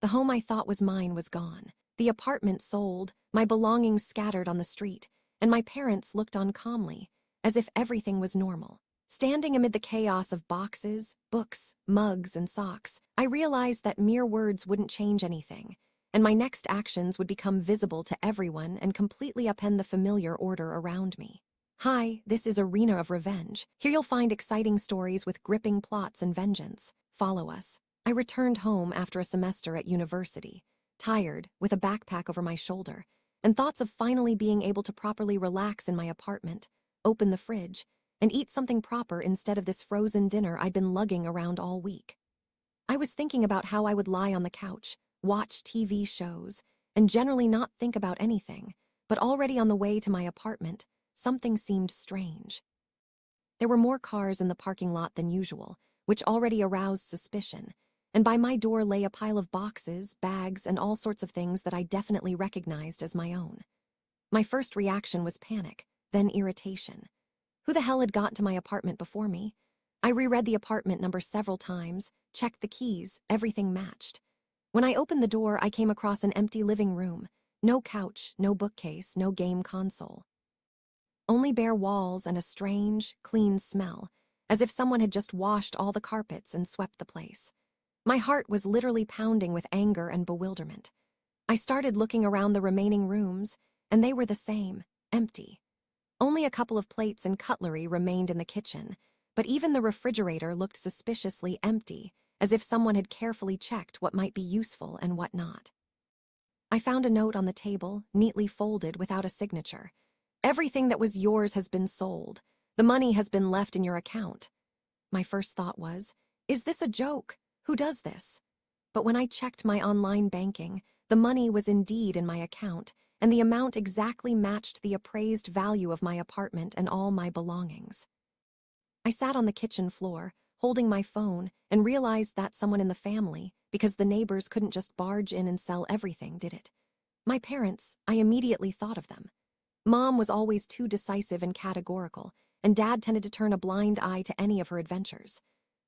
The home I thought was mine was gone. The apartment sold, my belongings scattered on the street, and my parents looked on calmly, as if everything was normal. Standing amid the chaos of boxes, books, mugs, and socks, I realized that mere words wouldn't change anything, and my next actions would become visible to everyone and completely upend the familiar order around me. Hi, this is Arena of Revenge. Here you'll find exciting stories with gripping plots and vengeance. Follow us. I returned home after a semester at university, tired, with a backpack over my shoulder, and thoughts of finally being able to properly relax in my apartment, open the fridge, and eat something proper instead of this frozen dinner I'd been lugging around all week. I was thinking about how I would lie on the couch, watch TV shows, and generally not think about anything, but already on the way to my apartment, something seemed strange. There were more cars in the parking lot than usual, which already aroused suspicion, and by my door lay a pile of boxes, bags, and all sorts of things that I definitely recognized as my own. My first reaction was panic, then irritation. Who the hell had gotten to my apartment before me? I reread the apartment number several times, checked the keys, everything matched. When I opened the door, I came across an empty living room. No couch, no bookcase, no game console. Only bare walls and a strange, clean smell, as if someone had just washed all the carpets and swept the place. My heart was literally pounding with anger and bewilderment. I started looking around the remaining rooms, and they were the same, empty. Only a couple of plates and cutlery remained in the kitchen, but even the refrigerator looked suspiciously empty, as if someone had carefully checked what might be useful and what not. I found a note on the table, neatly folded without a signature. Everything that was yours has been sold. The money has been left in your account. My first thought was, is this a joke? Who does this? But when I checked my online banking, the money was indeed in my account, and the amount exactly matched the appraised value of my apartment and all my belongings. I sat on the kitchen floor, holding my phone, and realized that someone in the family, because the neighbors couldn't just barge in and sell everything, did it. My parents, I immediately thought of them. Mom was always too decisive and categorical, and Dad tended to turn a blind eye to any of her adventures.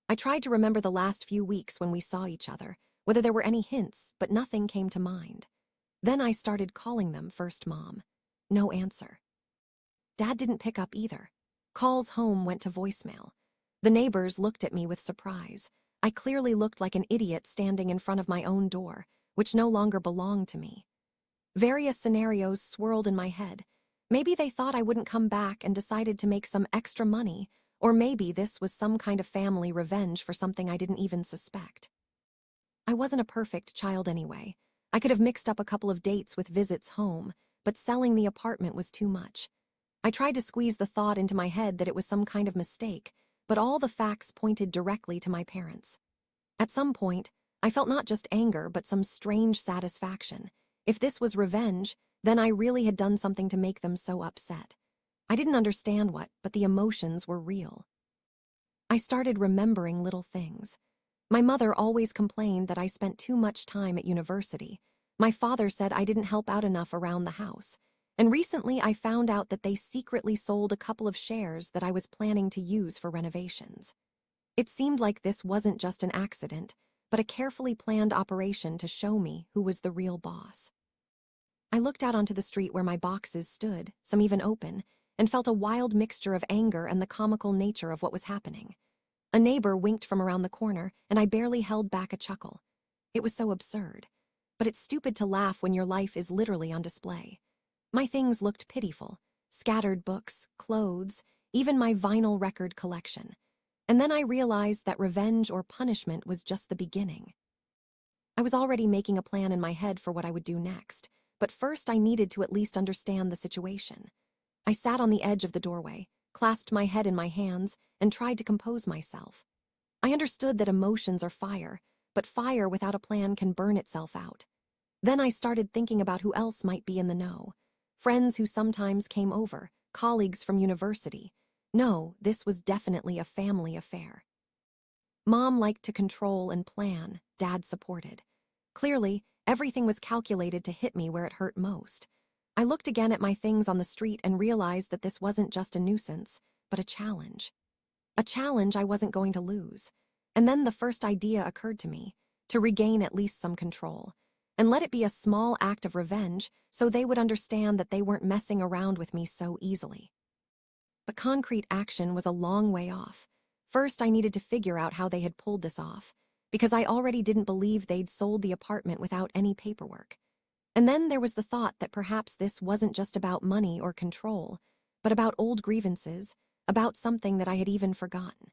I tried to remember the last few weeks when we saw each other, whether there were any hints, but nothing came to mind. Then I started calling them first Mom. No answer. Dad didn't pick up either. Calls home went to voicemail. The neighbors looked at me with surprise. I clearly looked like an idiot standing in front of my own door, which no longer belonged to me. Various scenarios swirled in my head. Maybe they thought I wouldn't come back and decided to make some extra money, or maybe this was some kind of family revenge for something I didn't even suspect. I wasn't a perfect child anyway. I could have mixed up a couple of dates with visits home, but selling the apartment was too much. I tried to squeeze the thought into my head that it was some kind of mistake, but all the facts pointed directly to my parents. At some point, I felt not just anger, but some strange satisfaction. If this was revenge, then I really had done something to make them so upset. I didn't understand what, but the emotions were real. I started remembering little things. My mother always complained that I spent too much time at university. My father said I didn't help out enough around the house. And recently I found out that they secretly sold a couple of shares that I was planning to use for renovations. It seemed like this wasn't just an accident, but a carefully planned operation to show me who was the real boss. I looked out onto the street where my boxes stood, some even open, and felt a wild mixture of anger and the comical nature of what was happening. A neighbor winked from around the corner, and I barely held back a chuckle. It was so absurd. But it's stupid to laugh when your life is literally on display. My things looked pitiful. Scattered books, clothes, even my vinyl record collection. And then I realized that revenge or punishment was just the beginning. I was already making a plan in my head for what I would do next, but first I needed to at least understand the situation. I sat on the edge of the doorway, clasped my head in my hands, and tried to compose myself. I understood that emotions are fire, but fire without a plan can burn itself out. Then I started thinking about who else might be in the know. Friends who sometimes came over, colleagues from university. No, this was definitely a family affair. Mom liked to control and plan, Dad supported. Clearly, everything was calculated to hit me where it hurt most. I looked again at my things on the street and realized that this wasn't just a nuisance, but a challenge. A challenge I wasn't going to lose. And then the first idea occurred to me. to regain at least some control, and let it be a small act of revenge so they would understand that they weren't messing around with me so easily. But concrete action was a long way off. First, I needed to figure out how they had pulled this off, because I already didn't believe they'd sold the apartment without any paperwork. And then there was the thought that perhaps this wasn't just about money or control, but about old grievances, about something that I had even forgotten.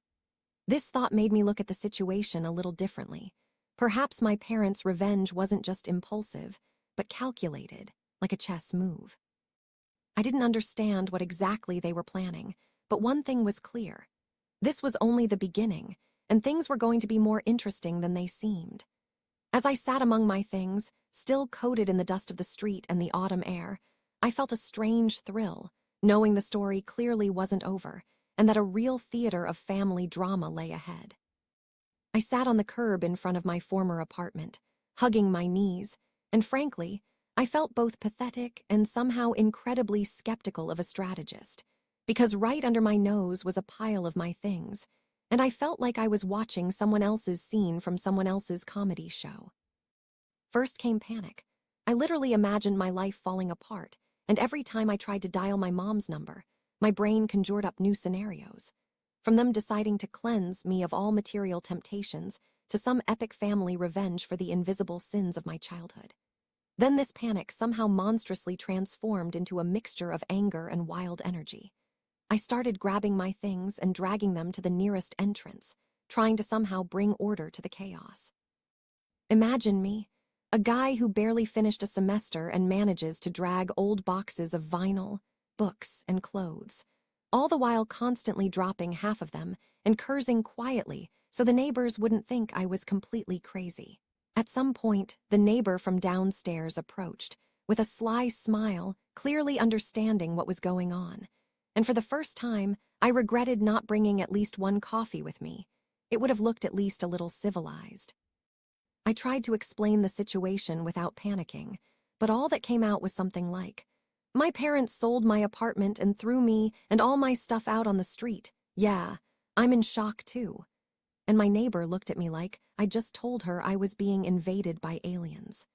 This thought made me look at the situation a little differently. Perhaps my parents' revenge wasn't just impulsive, but calculated, like a chess move. I didn't understand what exactly they were planning, but one thing was clear. This was only the beginning, and things were going to be more interesting than they seemed. As I sat among my things, still coated in the dust of the street and the autumn air, I felt a strange thrill, knowing the story clearly wasn't over, and that a real theater of family drama lay ahead. I sat on the curb in front of my former apartment, hugging my knees, and frankly, I felt both pathetic and somehow incredibly skeptical of a strategist, because right under my nose was a pile of my things, and I felt like I was watching someone else's scene from someone else's comedy show. First came panic. I literally imagined my life falling apart, and every time I tried to dial my mom's number, my brain conjured up new scenarios. From them deciding to cleanse me of all material temptations to some epic family revenge for the invisible sins of my childhood. Then this panic somehow monstrously transformed into a mixture of anger and wild energy. I started grabbing my things and dragging them to the nearest entrance, trying to somehow bring order to the chaos. Imagine me, a guy who barely finished a semester and manages to drag old boxes of vinyl, books, and clothes, all the while constantly dropping half of them and cursing quietly so the neighbors wouldn't think I was completely crazy. At some point, the neighbor from downstairs approached, with a sly smile, clearly understanding what was going on. And for the first time, I regretted not bringing at least one coffee with me. It would have looked at least a little civilized. I tried to explain the situation without panicking, but all that came out was something like, "My parents sold my apartment and threw me and all my stuff out on the street. Yeah, I'm in shock too." And my neighbor looked at me like I just told her I was being invaded by aliens.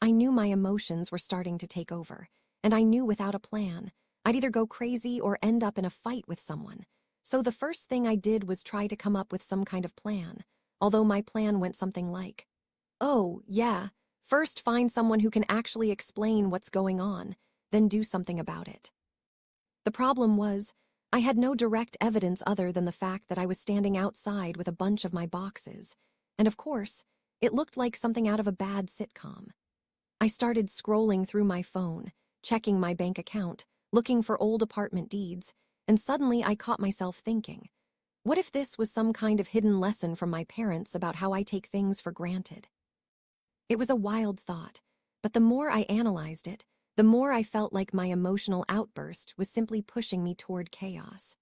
I knew my emotions were starting to take over, and I knew without a plan, I'd either go crazy or end up in a fight with someone. So the first thing I did was try to come up with some kind of plan, although my plan went something like, "Oh, yeah, first find someone who can actually explain what's going on, then do something about it." The problem was, I had no direct evidence other than the fact that I was standing outside with a bunch of my boxes, and of course, it looked like something out of a bad sitcom. I started scrolling through my phone, checking my bank account, looking for old apartment deeds, and suddenly I caught myself thinking, what if this was some kind of hidden lesson from my parents about how I take things for granted? It was a wild thought, but the more I analyzed it, the more I felt like my emotional outburst was simply pushing me toward chaos.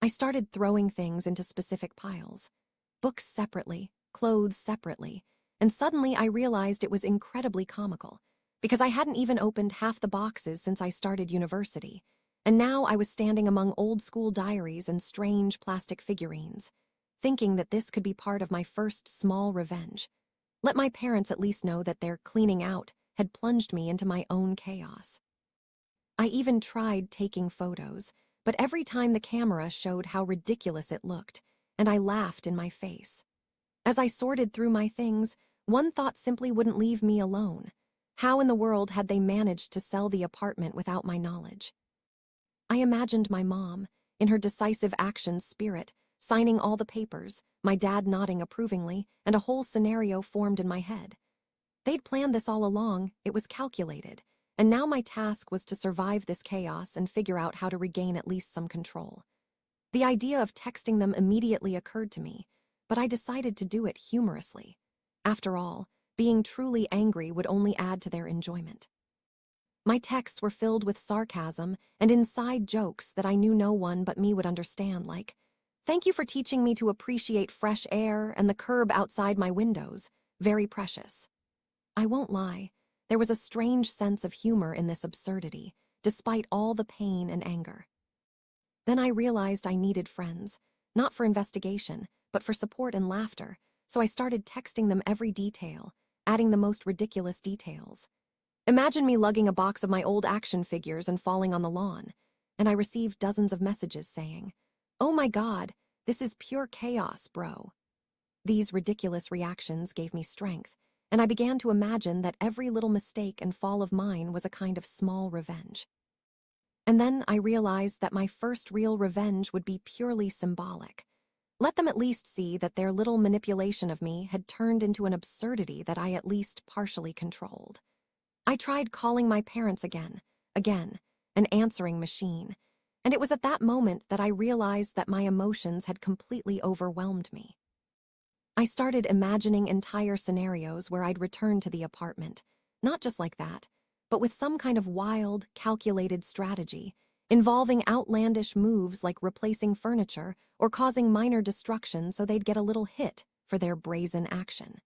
I started throwing things into specific piles, books separately, clothes separately, and suddenly I realized it was incredibly comical, because I hadn't even opened half the boxes since I started university, and now I was standing among old school diaries and strange plastic figurines, thinking that this could be part of my first small revenge. Let my parents at least know that their cleaning out had plunged me into my own chaos. I even tried taking photos, but every time the camera showed how ridiculous it looked, and I laughed in my face. As I sorted through my things, one thought simply wouldn't leave me alone. How in the world had they managed to sell the apartment without my knowledge? I imagined my mom, in her decisive action spirit, signing all the papers, my dad nodding approvingly, and a whole scenario formed in my head. They'd planned this all along, it was calculated, and now my task was to survive this chaos and figure out how to regain at least some control. The idea of texting them immediately occurred to me, but I decided to do it humorously. After all, being truly angry would only add to their enjoyment. My texts were filled with sarcasm and inside jokes that I knew no one but me would understand, like, "Thank you for teaching me to appreciate fresh air and the curb outside my windows. Very precious." I won't lie, there was a strange sense of humor in this absurdity, despite all the pain and anger. Then I realized I needed friends, not for investigation, but for support and laughter, so I started texting them every detail, adding the most ridiculous details. Imagine me lugging a box of my old action figures and falling on the lawn, and I received dozens of messages saying, "Oh my God, this is pure chaos, bro." These ridiculous reactions gave me strength, and I began to imagine that every little mistake and fall of mine was a kind of small revenge. And then I realized that my first real revenge would be purely symbolic. Let them at least see that their little manipulation of me had turned into an absurdity that I at least partially controlled. I tried calling my parents again, an answering machine, and it was at that moment that I realized that my emotions had completely overwhelmed me. I started imagining entire scenarios where I'd return to the apartment, not just like that, but with some kind of wild, calculated strategy, involving outlandish moves like replacing furniture or causing minor destruction so they'd get a little hit for their brazen action.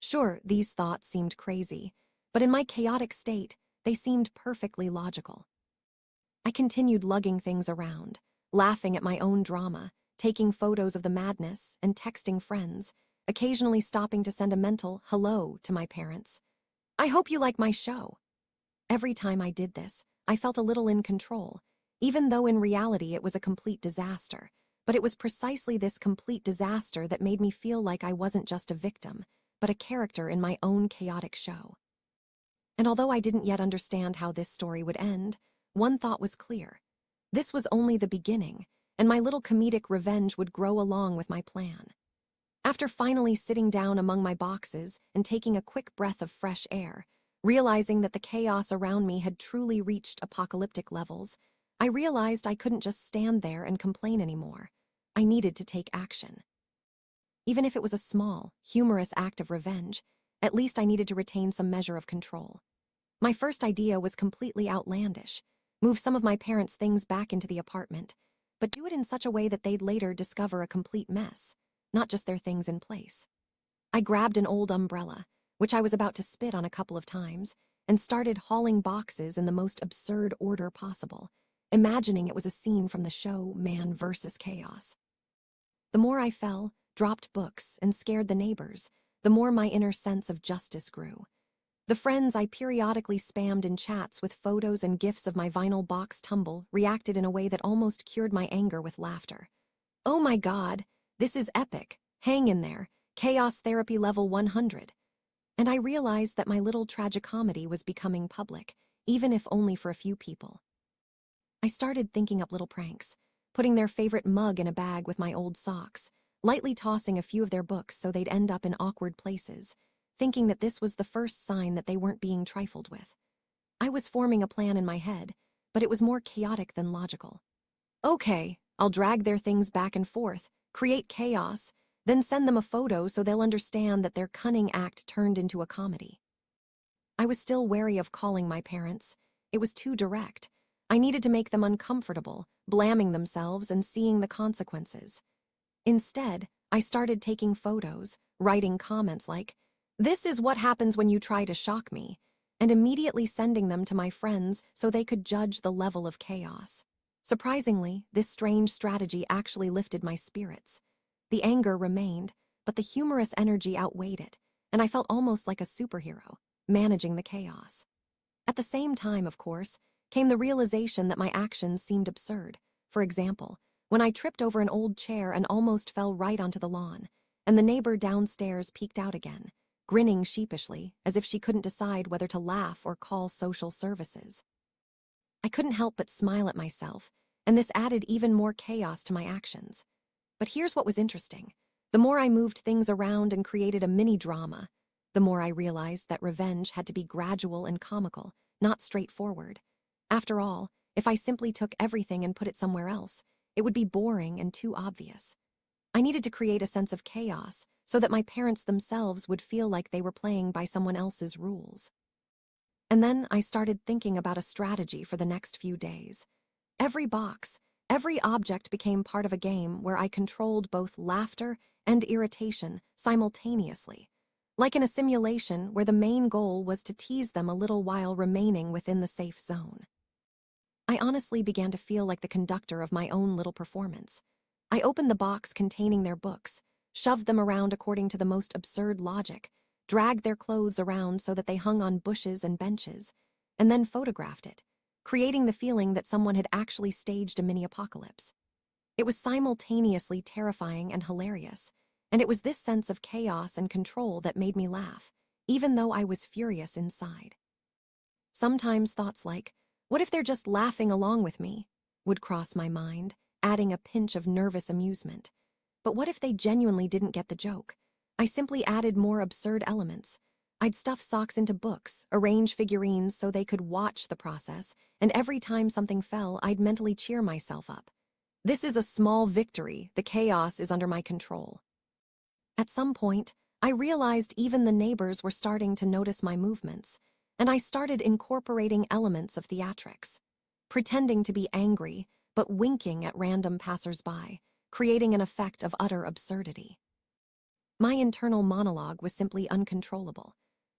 Sure, these thoughts seemed crazy, but in my chaotic state, they seemed perfectly logical. I continued lugging things around, laughing at my own drama, taking photos of the madness, and texting friends, occasionally stopping to send a mental hello to my parents. "I hope you like my show." Every time I did this, I felt a little in control, even though in reality it was a complete disaster. But it was precisely this complete disaster that made me feel like I wasn't just a victim, but a character in my own chaotic show. And although I didn't yet understand how this story would end, one thought was clear. This was only the beginning, and my little comedic revenge would grow along with my plan. After finally sitting down among my boxes and taking a quick breath of fresh air, realizing that the chaos around me had truly reached apocalyptic levels, I realized I couldn't just stand there and complain anymore. I needed to take action. Even if it was a small, humorous act of revenge, at least I needed to retain some measure of control. My first idea was completely outlandish: move some of my parents' things back into the apartment, but do it in such a way that they'd later discover a complete mess, not just their things in place. I grabbed an old umbrella, which I was about to spit on a couple of times, and started hauling boxes in the most absurd order possible, imagining it was a scene from the show Man vs. Chaos. The more I fell, dropped books, and scared the neighbors, the more my inner sense of justice grew. The friends I periodically spammed in chats with photos and gifs of my vinyl box tumble reacted in a way that almost cured my anger with laughter. "Oh my God, this is epic. Hang in there. Chaos therapy level 100. And I realized that my little tragicomedy was becoming public, even if only for a few people. I started thinking up little pranks, putting their favorite mug in a bag with my old socks, lightly tossing a few of their books so they'd end up in awkward places, thinking that this was the first sign that they weren't being trifled with. I was forming a plan in my head, but it was more chaotic than logical. Okay, I'll drag their things back and forth, create chaos, then send them a photo so they'll understand that their cunning act turned into a comedy. I was still wary of calling my parents. It was too direct. I needed to make them uncomfortable, blaming themselves and seeing the consequences. Instead, I started taking photos, writing comments like, "This is what happens when you try to shock me," and immediately sending them to my friends so they could judge the level of chaos. Surprisingly, this strange strategy actually lifted my spirits. The anger remained, but the humorous energy outweighed it, and I felt almost like a superhero, managing the chaos. At the same time, of course, came the realization that my actions seemed absurd. For example, when I tripped over an old chair and almost fell right onto the lawn, and the neighbor downstairs peeked out again, grinning sheepishly as if she couldn't decide whether to laugh or call social services. I couldn't help but smile at myself, and this added even more chaos to my actions. But here's what was interesting. The more I moved things around and created a mini-drama, the more I realized that revenge had to be gradual and comical, not straightforward. After all, if I simply took everything and put it somewhere else, it would be boring and too obvious. I needed to create a sense of chaos so that my parents themselves would feel like they were playing by someone else's rules. And then I started thinking about a strategy for the next few days. Every box, every object became part of a game where I controlled both laughter and irritation simultaneously, like in a simulation where the main goal was to tease them a little while remaining within the safe zone. I honestly began to feel like the conductor of my own little performance. I opened the box containing their books, shoved them around according to the most absurd logic, dragged their clothes around so that they hung on bushes and benches, and then photographed it, creating the feeling that someone had actually staged a mini-apocalypse. It was simultaneously terrifying and hilarious, and it was this sense of chaos and control that made me laugh, even though I was furious inside. Sometimes thoughts like, what if they're just laughing along with me, would cross my mind, adding a pinch of nervous amusement. But what if they genuinely didn't get the joke? I simply added more absurd elements. I'd stuff socks into books, arrange figurines so they could watch the process, and every time something fell, I'd mentally cheer myself up. This is a small victory. The chaos is under my control. At some point, I realized even the neighbors were starting to notice my movements, and I started incorporating elements of theatrics, pretending to be angry, but winking at random passersby, creating an effect of utter absurdity. My internal monologue was simply uncontrollable.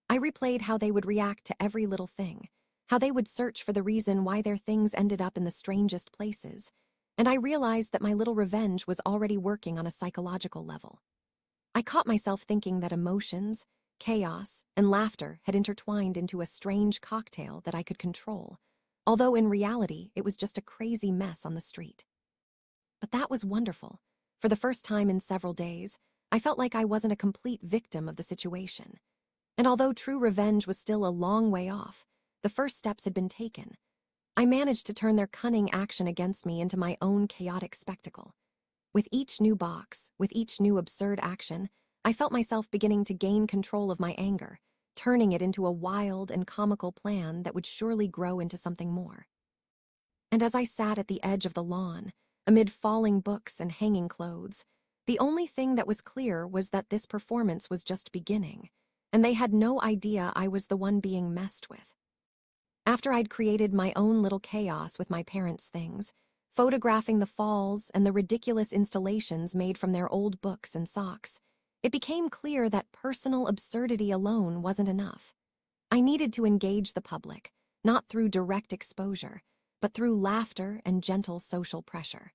I replayed how they would react to every little thing, how they would search for the reason why their things ended up in the strangest places, and I realized that my little revenge was already working on a psychological level. I caught myself thinking that emotions, chaos, and laughter had intertwined into a strange cocktail that I could control, although in reality it was just a crazy mess on the street. But that was wonderful. For the first time in several days, I felt like I wasn't a complete victim of the situation. And although true revenge was still a long way off, the first steps had been taken. I managed to turn their cunning action against me into my own chaotic spectacle. With each new box, with each new absurd action, I felt myself beginning to gain control of my anger, turning it into a wild and comical plan that would surely grow into something more. And as I sat at the edge of the lawn, amid falling books and hanging clothes, the only thing that was clear was that this performance was just beginning, and they had no idea I was the one being messed with. After I'd created my own little chaos with my parents' things, photographing the falls and the ridiculous installations made from their old books and socks, it became clear that personal absurdity alone wasn't enough. I needed to engage the public, not through direct exposure, but through laughter and gentle social pressure.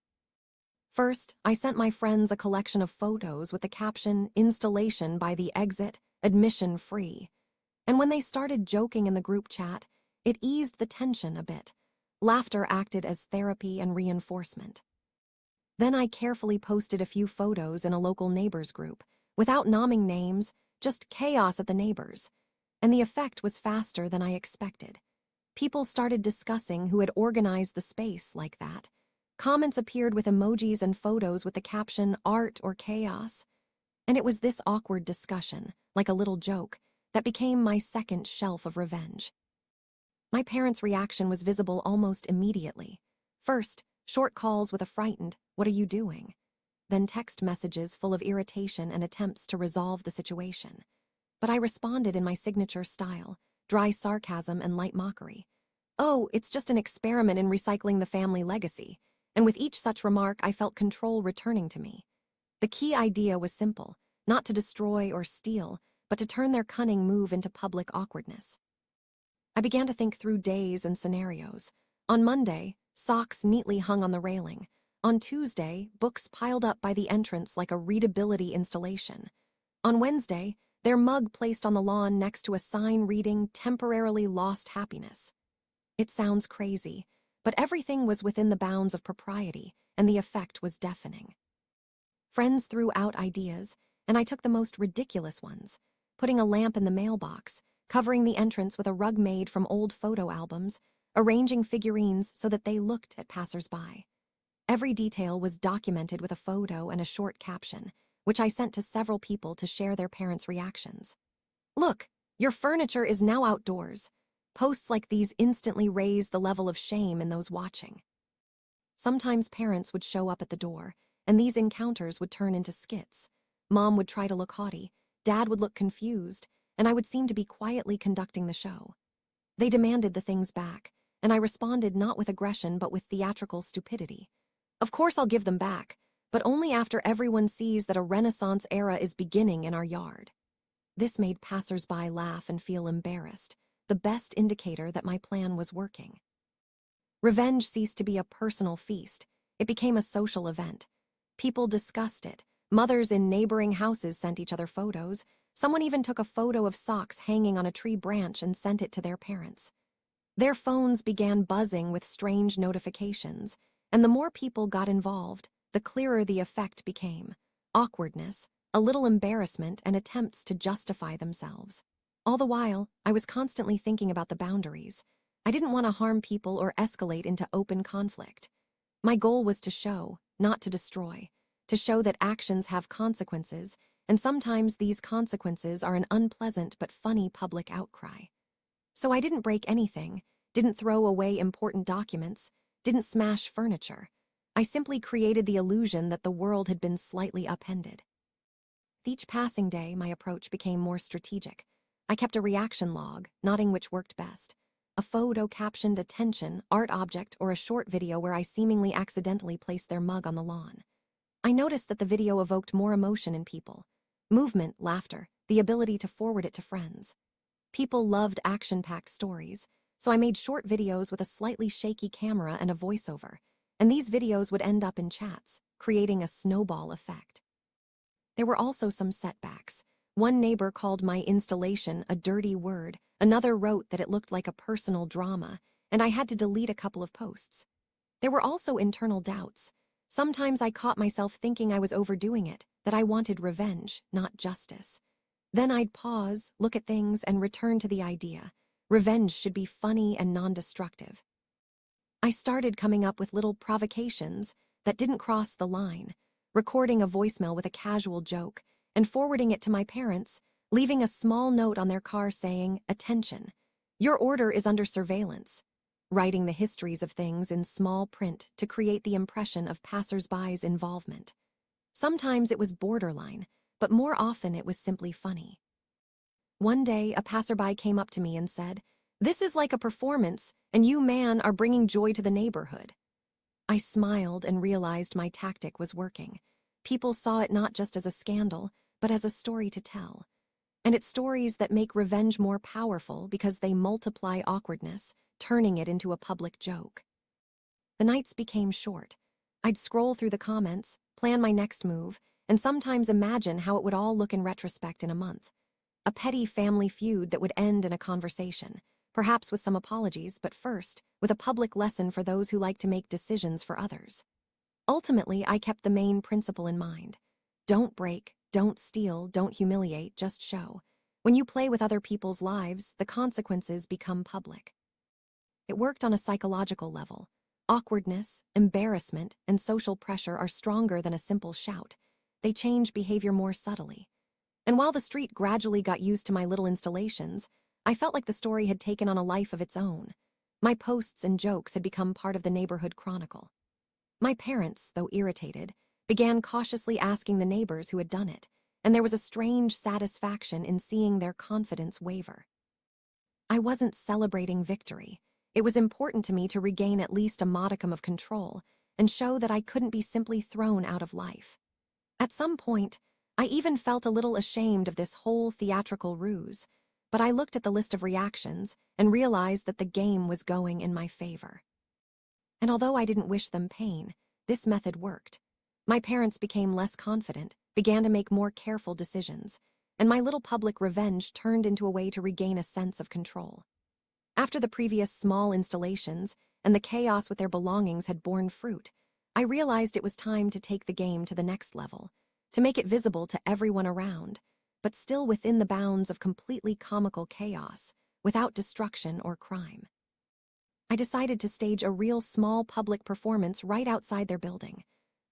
First, I sent my friends a collection of photos with the caption, "Installation by the exit, admission free." And when they started joking in the group chat, it eased the tension a bit. Laughter acted as therapy and reinforcement. Then I carefully posted a few photos in a local neighbors group, without naming names, just chaos at the neighbors. And the effect was faster than I expected. People started discussing who had organized the space like that. Comments appeared with emojis and photos with the caption, "Art or Chaos." And it was this awkward discussion, like a little joke, that became my second shelf of revenge. My parents' reaction was visible almost immediately. First, short calls with a frightened, "What are you doing?" Then text messages full of irritation and attempts to resolve the situation. But I responded in my signature style, dry sarcasm and light mockery. "Oh, it's just an experiment in recycling the family legacy." And with each such remark, I felt control returning to me. The key idea was simple, not to destroy or steal, but to turn their cunning move into public awkwardness. I began to think through days and scenarios. On Monday, socks neatly hung on the railing. On Tuesday, books piled up by the entrance like a readability installation. On Wednesday, their mug placed on the lawn next to a sign reading, "Temporarily Lost Happiness." It sounds crazy, but everything was within the bounds of propriety, and the effect was deafening. Friends threw out ideas, and I took the most ridiculous ones, putting a lamp in the mailbox, covering the entrance with a rug made from old photo albums, arranging figurines so that they looked at passersby. Every detail was documented with a photo and a short caption, which I sent to several people to share their parents' reactions. "Look, your furniture is now outdoors." Posts like these instantly raised the level of shame in those watching. Sometimes parents would show up at the door, and these encounters would turn into skits. Mom would try to look haughty, Dad would look confused, and I would seem to be quietly conducting the show. They demanded the things back, and I responded not with aggression but with theatrical stupidity. "Of course I'll give them back, but only after everyone sees that a Renaissance era is beginning in our yard." This made passersby laugh and feel embarrassed, the best indicator that my plan was working. Revenge ceased to be a personal feast. It became a social event. People discussed it, Mothers in neighboring houses sent each other photos. Someone even took a photo of socks hanging on a tree branch and sent it to their parents. Their phones began buzzing with strange notifications, and the more people got involved, the clearer the effect became. Awkwardness, a little embarrassment, and attempts to justify themselves. All the while, I was constantly thinking about the boundaries. I didn't want to harm people or escalate into open conflict. My goal was to show, not to destroy, to show that actions have consequences, and sometimes these consequences are an unpleasant but funny public outcry. So I didn't break anything, didn't throw away important documents, didn't smash furniture. I simply created the illusion that the world had been slightly upended. With each passing day, my approach became more strategic. I kept a reaction log, noting which worked best. A photo captioned attention, art object, or a short video where I seemingly accidentally placed their mug on the lawn. I noticed that the video evoked more emotion in people. Movement, laughter, the ability to forward it to friends. People loved action-packed stories, so I made short videos with a slightly shaky camera and a voiceover, and these videos would end up in chats, creating a snowball effect. There were also some setbacks. One neighbor called my installation a dirty word, another wrote that it looked like a personal drama, and I had to delete a couple of posts. There were also internal doubts. Sometimes I caught myself thinking I was overdoing it, that I wanted revenge, not justice. Then I'd pause, look at things, and return to the idea. Revenge should be funny and non-destructive. I started coming up with little provocations that didn't cross the line, recording a voicemail with a casual joke and forwarding it to my parents, leaving a small note on their car saying, "Attention, your order is under surveillance," writing the histories of things in small print to create the impression of passers-by's involvement. Sometimes it was borderline, but more often it was simply funny. One day, a passerby came up to me and said, "This is like a performance, and you, man, are bringing joy to the neighborhood." I smiled and realized my tactic was working. People saw it not just as a scandal, but as a story to tell. And it's stories that make revenge more powerful because they multiply awkwardness, turning it into a public joke. The nights became short. I'd scroll through the comments, plan my next move, and sometimes imagine how it would all look in retrospect in a month. A petty family feud that would end in a conversation, perhaps with some apologies, but first, with a public lesson for those who like to make decisions for others. Ultimately, I kept the main principle in mind. Don't break, don't steal, don't humiliate, just show. When you play with other people's lives, the consequences become public. It worked on a psychological level. Awkwardness, embarrassment, and social pressure are stronger than a simple shout. They change behavior more subtly. And while the street gradually got used to my little installations, I felt like the story had taken on a life of its own. My posts and jokes had become part of the neighborhood chronicle. My parents, though irritated, began cautiously asking the neighbors who had done it, and there was a strange satisfaction in seeing their confidence waver. I wasn't celebrating victory. It was important to me to regain at least a modicum of control and show that I couldn't be simply thrown out of life. At some point, I even felt a little ashamed of this whole theatrical ruse, but I looked at the list of reactions and realized that the game was going in my favor. And although I didn't wish them pain, this method worked. My parents became less confident, began to make more careful decisions, and my little public revenge turned into a way to regain a sense of control. After the previous small installations and the chaos with their belongings had borne fruit, I realized it was time to take the game to the next level, to make it visible to everyone around, but still within the bounds of completely comical chaos, without destruction or crime. I decided to stage a real small public performance right outside their building.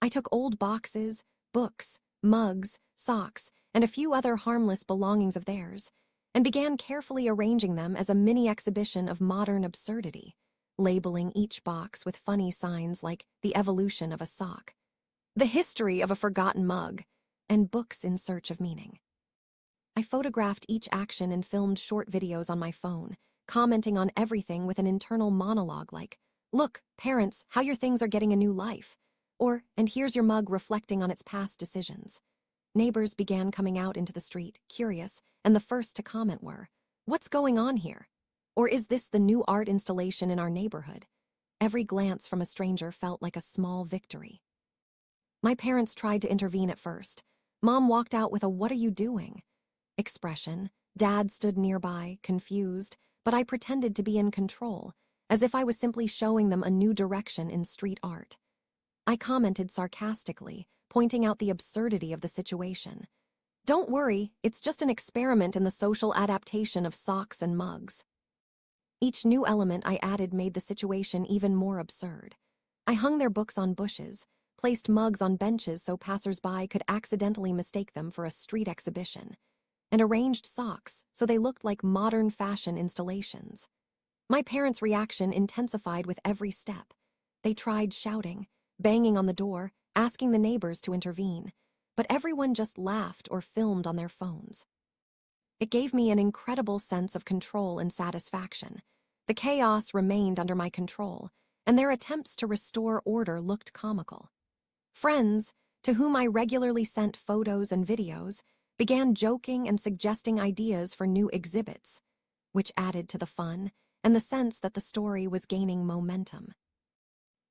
I took old boxes, books, mugs, socks, and a few other harmless belongings of theirs, and began carefully arranging them as a mini exhibition of modern absurdity, labeling each box with funny signs like the evolution of a sock, the history of a forgotten mug, and books in search of meaning. I photographed each action and filmed short videos on my phone, commenting on everything with an internal monologue like, "Look, parents, how your things are getting a new life," or, "And here's your mug reflecting on its past decisions." Neighbors began coming out into the street, curious, and the first to comment were, "What's going on here?" Or, "Is this the new art installation in our neighborhood?" Every glance from a stranger felt like a small victory. My parents tried to intervene at first. Mom walked out with a "What are you doing?" expression. Dad stood nearby, confused, but I pretended to be in control, as if I was simply showing them a new direction in street art. I commented sarcastically, pointing out the absurdity of the situation. "Don't worry, it's just an experiment in the social adaptation of socks and mugs." Each new element I added made the situation even more absurd. I hung their books on bushes, placed mugs on benches so passers-by could accidentally mistake them for a street exhibition, and arranged socks so they looked like modern fashion installations. My parents' reaction intensified with every step. They tried shouting, banging on the door, asking the neighbors to intervene, but everyone just laughed or filmed on their phones. It gave me an incredible sense of control and satisfaction. The chaos remained under my control, and their attempts to restore order looked comical. Friends, to whom I regularly sent photos and videos, began joking and suggesting ideas for new exhibits, which added to the fun and the sense that the story was gaining momentum.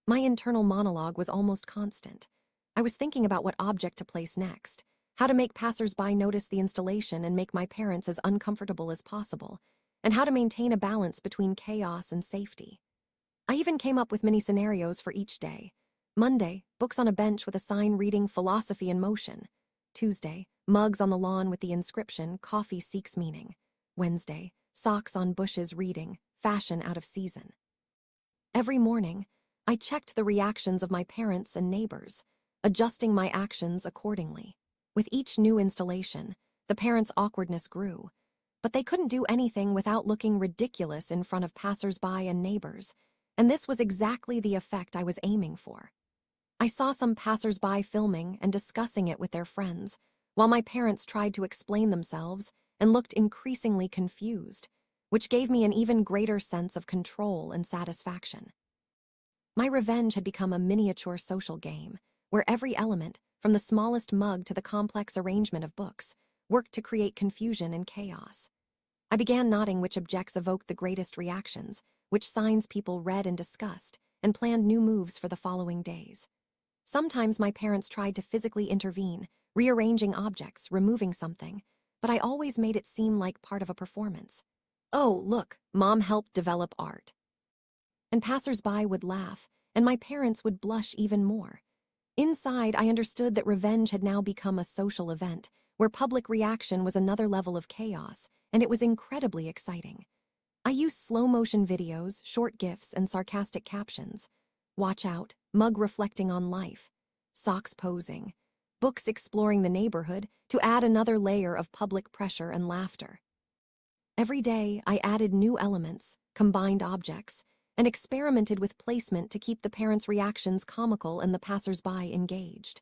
My internal monologue was almost constant. I was thinking about what object to place next, how to make passers-by notice the installation and make my parents as uncomfortable as possible, and how to maintain a balance between chaos and safety. I even came up with mini scenarios for each day. Monday, books on a bench with a sign reading "Philosophy in Motion." Tuesday, mugs on the lawn with the inscription "Coffee Seeks Meaning." Wednesday, socks on bushes reading "Fashion Out of Season." Every morning, I checked the reactions of my parents and neighbors, adjusting my actions accordingly. With each new installation, the parents' awkwardness grew, but they couldn't do anything without looking ridiculous in front of passers-by and neighbors, and this was exactly the effect I was aiming for. I saw some passers-by filming and discussing it with their friends, while my parents tried to explain themselves and looked increasingly confused, which gave me an even greater sense of control and satisfaction. My revenge had become a miniature social game, where every element, from the smallest mug to the complex arrangement of books, worked to create confusion and chaos. I began noting which objects evoked the greatest reactions, which signs people read and discussed, and planned new moves for the following days. Sometimes my parents tried to physically intervene, rearranging objects, removing something, but I always made it seem like part of a performance. "Oh, look, Mom helped develop art." And passers-by would laugh, and my parents would blush even more. Inside, I understood that revenge had now become a social event, where public reaction was another level of chaos, and it was incredibly exciting. I used slow-motion videos, short GIFs, and sarcastic captions. "Watch out," mug reflecting on life, socks posing, books exploring the neighborhood, to add another layer of public pressure and laughter. Every day, I added new elements, combined objects, and experimented with placement to keep the parents' reactions comical and the passers-by engaged.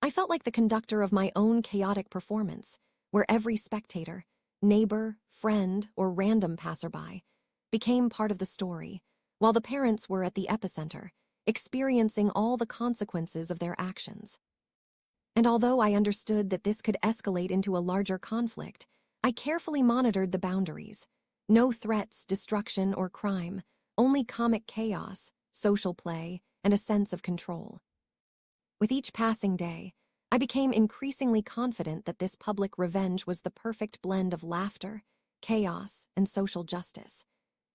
I felt like the conductor of my own chaotic performance, where every spectator, neighbor, friend, or random passerby became part of the story, while the parents were at the epicenter, experiencing all the consequences of their actions. And although I understood that this could escalate into a larger conflict, I carefully monitored the boundaries. No threats, destruction, or crime, only comic chaos, social play, and a sense of control. With each passing day, I became increasingly confident that this public revenge was the perfect blend of laughter, chaos, and social justice,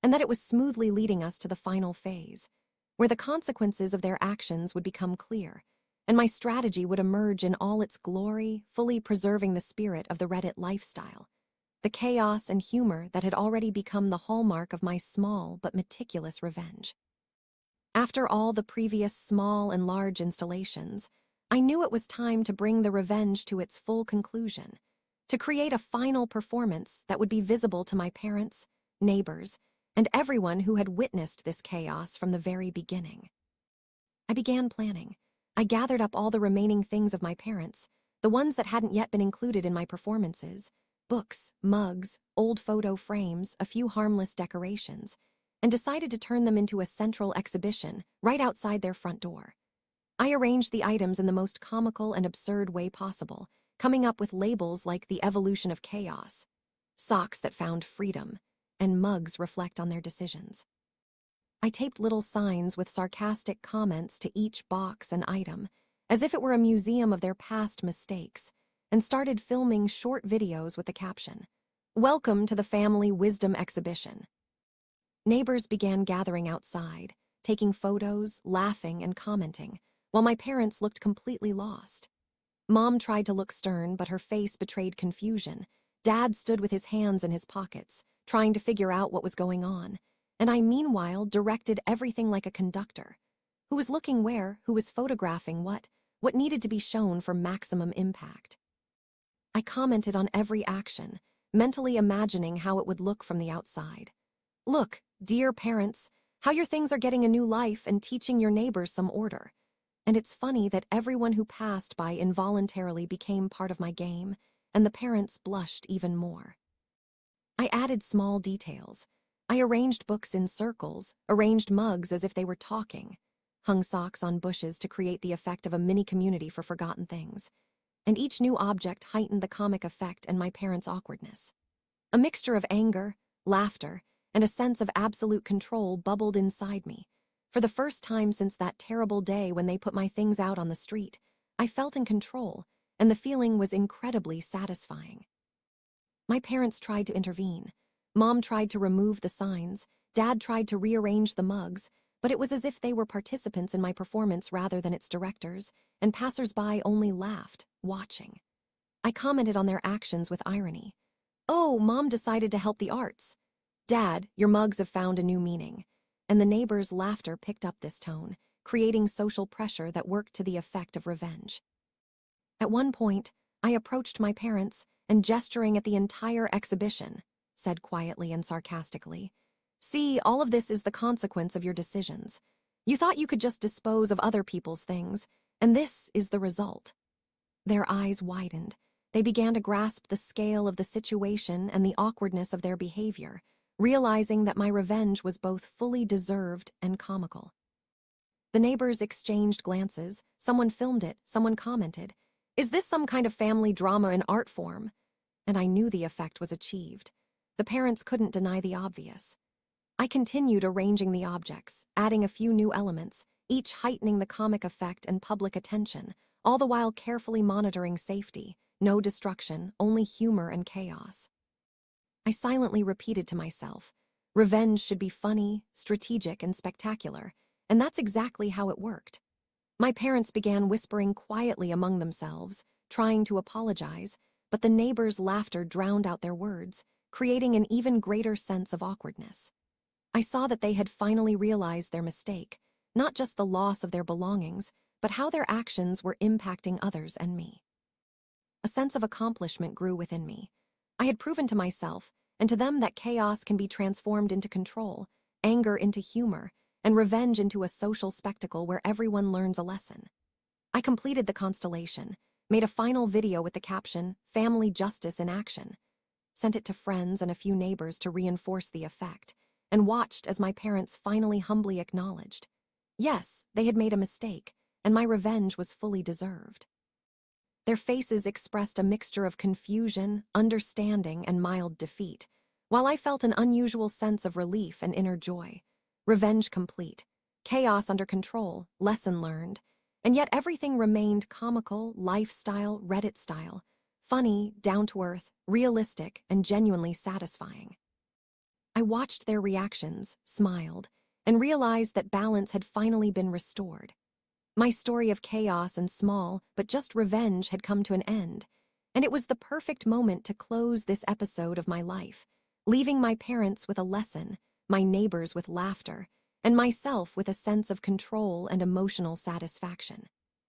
and that it was smoothly leading us to the final phase, where the consequences of their actions would become clear, and my strategy would emerge in all its glory, fully preserving the spirit of the Reddit lifestyle, the chaos and humor that had already become the hallmark of my small but meticulous revenge. After all the previous small and large installations, I knew it was time to bring the revenge to its full conclusion, to create a final performance that would be visible to my parents, neighbors, and everyone who had witnessed this chaos from the very beginning. I began planning. I gathered up all the remaining things of my parents, the ones that hadn't yet been included in my performances: books, mugs, old photo frames, a few harmless decorations, and decided to turn them into a central exhibition right outside their front door. I arranged the items in the most comical and absurd way possible, coming up with labels like "The Evolution of Chaos," "Socks That Found Freedom," and "Mugs Reflect on Their Decisions." I taped little signs with sarcastic comments to each box and item, as if it were a museum of their past mistakes, and started filming short videos with the caption, "Welcome to the Family Wisdom Exhibition." Neighbors began gathering outside, taking photos, laughing, and commenting, while my parents looked completely lost. Mom tried to look stern, but her face betrayed confusion. Dad stood with his hands in his pockets, trying to figure out what was going on, and I, meanwhile, directed everything like a conductor. Who was looking where, who was photographing what needed to be shown for maximum impact. I commented on every action, mentally imagining how it would look from the outside. "Look, dear parents, how your things are getting a new life and teaching your neighbors some order." And it's funny that everyone who passed by involuntarily became part of my game, and the parents blushed even more. I added small details. I arranged books in circles, arranged mugs as if they were talking, hung socks on bushes to create the effect of a mini community for forgotten things, and each new object heightened the comic effect and my parents' awkwardness. A mixture of anger, laughter, and a sense of absolute control bubbled inside me. For the first time since that terrible day when they put my things out on the street, I felt in control, and the feeling was incredibly satisfying. My parents tried to intervene. Mom tried to remove the signs, Dad tried to rearrange the mugs, but it was as if they were participants in my performance rather than its directors, and passers-by only laughed, watching. I commented on their actions with irony. "Oh, Mom decided to help the arts." "Dad, your mugs have found a new meaning." And the neighbors' laughter picked up this tone, creating social pressure that worked to the effect of revenge. At one point, I approached my parents and, gesturing at the entire exhibition, said quietly and sarcastically, "See, all of this is the consequence of your decisions. You thought you could just dispose of other people's things, and this is the result." Their eyes widened. They began to grasp the scale of the situation and the awkwardness of their behavior, realizing that my revenge was both fully deserved and comical. The neighbors exchanged glances. Someone filmed it, someone commented, "Is this some kind of family drama in art form?" And I knew the effect was achieved. The parents couldn't deny the obvious. I continued arranging the objects, adding a few new elements, each heightening the comic effect and public attention, all the while carefully monitoring safety, no destruction, only humor and chaos. I silently repeated to myself, revenge should be funny, strategic, and spectacular, and that's exactly how it worked. My parents began whispering quietly among themselves, trying to apologize, but the neighbors' laughter drowned out their words, creating an even greater sense of awkwardness. I saw that they had finally realized their mistake, not just the loss of their belongings, but how their actions were impacting others and me. A sense of accomplishment grew within me. I had proven to myself and to them that chaos can be transformed into control, anger into humor, and revenge into a social spectacle where everyone learns a lesson. I completed the constellation, made a final video with the caption, "Family Justice in Action," sent it to friends and a few neighbors to reinforce the effect, and watched as my parents finally humbly acknowledged, yes, they had made a mistake, and my revenge was fully deserved. Their faces expressed a mixture of confusion, understanding, and mild defeat, while I felt an unusual sense of relief and inner joy. Revenge complete, chaos under control, lesson learned, and yet everything remained comical, lifestyle, Reddit style, funny, down-to-earth, realistic, and genuinely satisfying. I watched their reactions, smiled, and realized that balance had finally been restored. My story of chaos and small, but just revenge had come to an end, and it was the perfect moment to close this episode of my life, leaving my parents with a lesson, my neighbors with laughter, and myself with a sense of control and emotional satisfaction.